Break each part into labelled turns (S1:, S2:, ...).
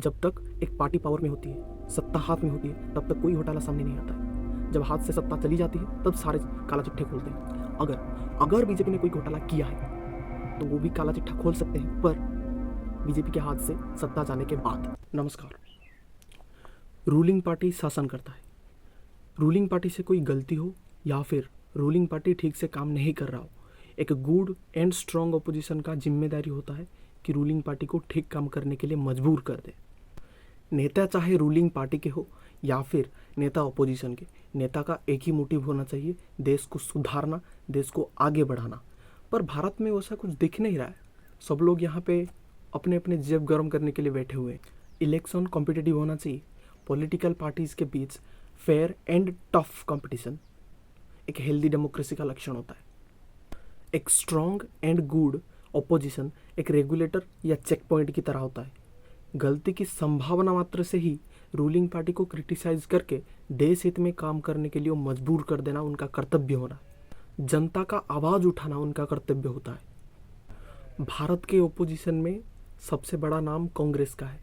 S1: जब तक एक पार्टी पावर में होती है, सत्ता हाथ में होती है, तब तक कोई घोटाला सामने नहीं आता है। जब हाथ से सत्ता चली जाती है तब सारे काला चिट्ठे खोलते हैं। अगर बीजेपी ने कोई घोटाला किया है तो वो भी काला चिट्ठा खोल सकते हैं, पर बीजेपी के हाथ से सत्ता जाने के बाद। नमस्कार। रूलिंग पार्टी शासन करता है। रूलिंग पार्टी से कोई गलती हो या फिर रूलिंग पार्टी ठीक से काम नहीं कर रहा हो, एक गुड एंड स्ट्रॉन्ग अपोजिशन का जिम्मेदारी होता है कि रूलिंग पार्टी को ठीक काम करने के लिए मजबूर कर दे। नेता चाहे रूलिंग पार्टी के हो या फिर नेता अपोजिशन के, नेता का एक ही मोटिव होना चाहिए, देश को सुधारना, देश को आगे बढ़ाना। पर भारत में वैसा कुछ दिख नहीं रहा है। सब लोग यहाँ पे अपने अपने जेब गर्म करने के लिए बैठे हुए हैं। इलेक्शन कॉम्पिटिटिव होना चाहिए, पॉलिटिकल पार्टीज के बीच फेयर एंड टफ कंपटीशन एक हेल्दी डेमोक्रेसी का लक्षण होता है। एक स्ट्रॉन्ग एंड गुड ऑपोजिशन एक रेगुलेटर या चेक पॉइंट की तरह होता है। गलती की संभावना मात्र से ही रूलिंग पार्टी को क्रिटिसाइज करके देश हित में काम करने के लिए मजबूर कर देना उनका कर्तव्य होना है। जनता का आवाज़ उठाना उनका कर्तव्य होता है। भारत के ओपोजिशन में सबसे बड़ा नाम कांग्रेस का है,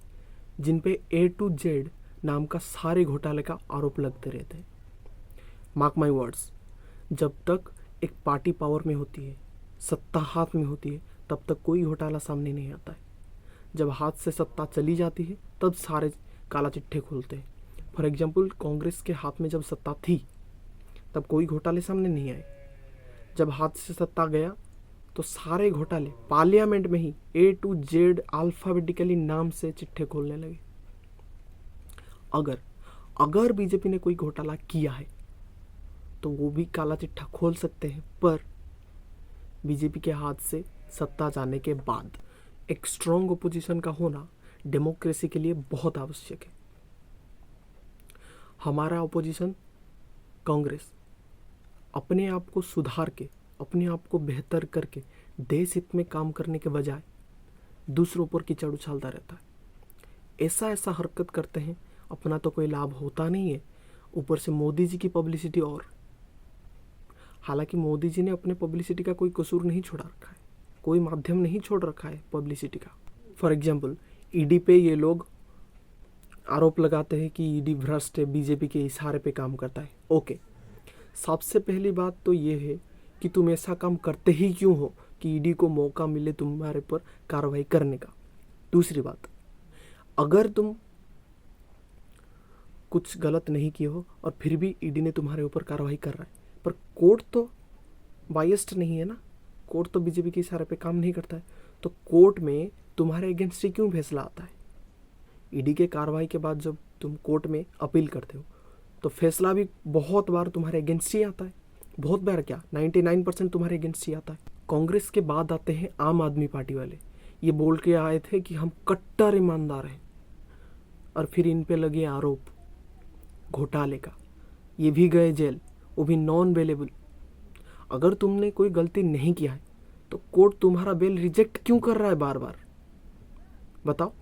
S1: जिन पे A to Z नाम का सारे घोटाले का आरोप लगते रहते हैं। मार्क माई वर्ड्स, जब तक एक पार्टी पावर में होती है, सत्ता हाथ में होती है, तब तक कोई घोटाला सामने नहीं आता है। जब हाथ से सत्ता चली जाती है तब सारे काला चिट्ठे खोलते हैं। फॉर एग्जाम्पल, कांग्रेस के हाथ में जब सत्ता थी तब कोई घोटाले सामने नहीं आए। जब हाथ से सत्ता गया तो सारे घोटाले पार्लियामेंट में ही A to Z अल्फाबेटिकली नाम से चिट्ठे खोलने लगे। अगर बीजेपी ने कोई घोटाला किया है तो वो भी काला चिट्ठा खोल सकते हैं, पर बीजेपी के हाथ से सत्ता जाने के बाद। एक स्ट्रॉन्ग ओपोजिशन का होना डेमोक्रेसी के लिए बहुत आवश्यक है। हमारा ओपोजिशन कांग्रेस अपने आप को सुधार के, अपने आप को बेहतर करके देश हित में काम करने के बजाय दूसरों पर कीचड़ उछालता रहता है। ऐसा हरकत करते हैं, अपना तो कोई लाभ होता नहीं है, ऊपर से मोदी जी की पब्लिसिटी। और हालांकि मोदी जी ने अपने पब्लिसिटी का कोई कसूर नहीं छोड़ा रखा है, कोई माध्यम नहीं छोड़ रखा है पब्लिसिटी का। फॉर एग्जाम्पल, ईडी पे ये लोग आरोप लगाते हैं कि ईडी भ्रष्ट है, बीजेपी के इशारे पे काम करता है। ओके, सबसे पहली बात तो ये है कि तुम ऐसा काम करते ही क्यों हो कि ईडी को मौका मिले तुम्हारे पर कार्रवाई करने का। दूसरी बात, अगर तुम कुछ गलत नहीं किए हो और फिर भी ईडी ने तुम्हारे ऊपर कार्रवाई कर रहा है, पर कोर्ट तो बायस्ड नहीं है ना, कोर्ट तो बीजेपी के इशारे पे काम नहीं करता है, तो कोर्ट में तुम्हारे अगेंस्ट ही क्यों फैसला आता है। ईडी के कार्रवाई के बाद जब तुम कोर्ट में अपील करते हो तो फैसला भी बहुत बार तुम्हारे अगेंस्ट ही आता है। बहुत बार क्या, 99% तुम्हारे अगेंस्ट ही आता है। कांग्रेस के बाद आते हैं आम आदमी पार्टी वाले। ये बोल के आए थे कि हम कट्टर ईमानदार हैं, और फिर इन पे लगे आरोप घोटाले का, ये भी गए जेल, वो भी नॉन बेलेबल। अगर तुमने कोई गलती नहीं किया है तो कोर्ट तुम्हारा बेल रिजेक्ट क्यों कर रहा है बार बार, बताओ।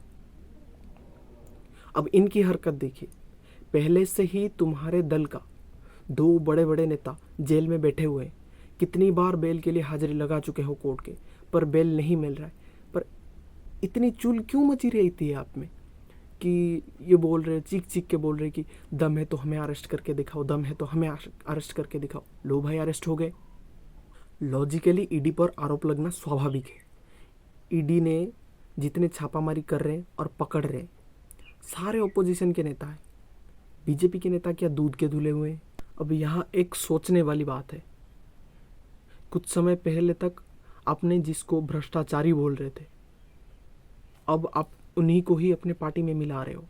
S1: अब इनकी हरकत देखिए, पहले से ही तुम्हारे दल का 2 बड़े बड़े नेता जेल में बैठे हुए हैं, कितनी बार बेल के लिए हाजिरी लगा चुके हो कोर्ट के, पर बेल नहीं मिल रहा है। पर इतनी चुल क्यों मची रहती है आप में कि ये बोल रहे, चीख चीख के बोल रहे कि दम है तो हमें अरेस्ट करके दिखाओ, दम है तो हमें अरेस्ट करके दिखाओ। लो भाई, अरेस्ट हो गए। लॉजिकली ईडी पर आरोप लगना स्वाभाविक है। ईडी ने जितने छापामारी कर रहे हैं और पकड़ रहे हैं, सारे ओपोजिशन के नेता हैं। बीजेपी के नेता क्या दूध के धुले हुए हैं। अब यहाँ एक सोचने वाली बात है, कुछ समय पहले तक आपने जिसको भ्रष्टाचारी बोल रहे थे, अब आप उन्हीं को ही अपने पार्टी में मिला रहे हो।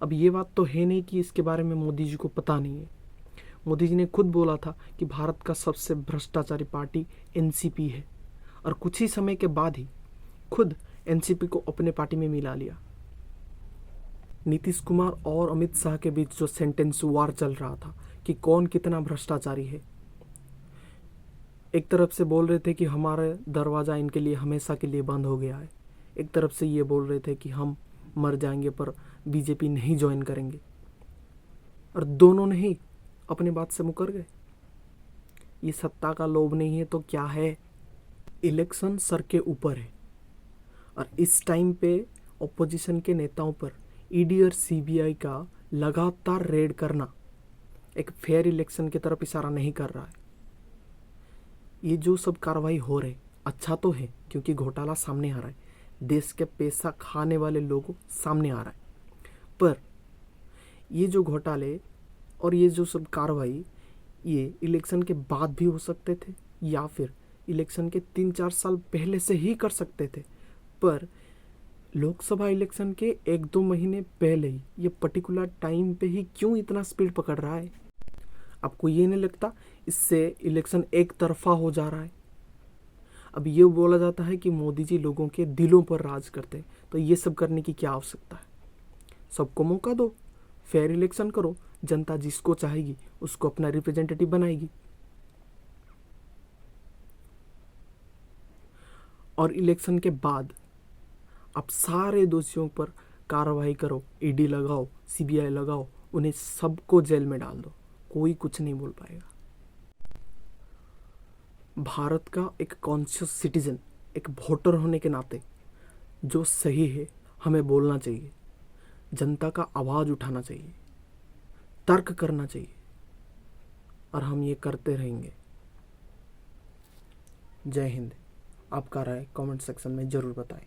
S1: अब ये बात तो है नहीं कि इसके बारे में मोदी जी को पता नहीं है। मोदी जी ने खुद बोला था कि भारत का सबसे भ्रष्टाचारी पार्टी एनसीपी है, और कुछ ही समय के बाद ही खुद एनसीपी को अपने पार्टी में मिला लिया। नीतीश कुमार और अमित शाह के बीच जो सेंटेंस वार चल रहा था कि कौन कितना भ्रष्टाचारी है, एक तरफ से बोल रहे थे कि हमारा दरवाज़ा इनके लिए हमेशा के लिए बंद हो गया है, एक तरफ से ये बोल रहे थे कि हम मर जाएंगे पर बीजेपी नहीं ज्वाइन करेंगे, और दोनों ने ही अपनी बात से मुकर गए। ये सत्ता का लोभ नहीं है तो क्या है। इलेक्शन सर के ऊपर है, और इस टाइम पे ऑपोजिशन के नेताओं पर ईडी और सीबीआई का लगातार रेड करना एक फेयर इलेक्शन की तरफ इशारा नहीं कर रहा है। ये जो सब कार्रवाई हो रही अच्छा तो है, क्योंकि घोटाला सामने आ रहा है, देश के पैसा खाने वाले लोगों सामने आ रहा है। पर ये जो घोटाले और ये जो सब कार्रवाई ये इलेक्शन के बाद भी हो सकते थे, या फिर इलेक्शन के 3-4 साल पहले से ही कर सकते थे। पर लोकसभा इलेक्शन के 1-2 महीने पहले ही ये पर्टिकुलर टाइम पे ही क्यों इतना स्पीड पकड़ रहा है? आपको ये नहीं लगता इससे इलेक्शन एक तरफा हो जा रहा है? अब ये बोला जाता है कि मोदी जी लोगों के दिलों पर राज करते हैं, तो ये सब करने की क्या आवश्यकता है? सबको मौका दो, फेयर इलेक्शन करो, जनता जिसको चाहेगी उसको अपना रिप्रेजेंटेटिव बनाएगी। और इलेक्शन के बाद आप सारे दोषियों पर कार्रवाई करो, ईडी लगाओ, सीबीआई लगाओ, उन्हें सबको जेल में डाल दो, कोई कुछ नहीं बोल पाएगा। भारत का एक कॉन्शियस सिटीजन, एक वोटर होने के नाते जो सही है हमें बोलना चाहिए, जनता का आवाज़ उठाना चाहिए, तर्क करना चाहिए, और हम ये करते रहेंगे। जय हिंद। आपका राय कमेंट सेक्शन में ज़रूर बताएं।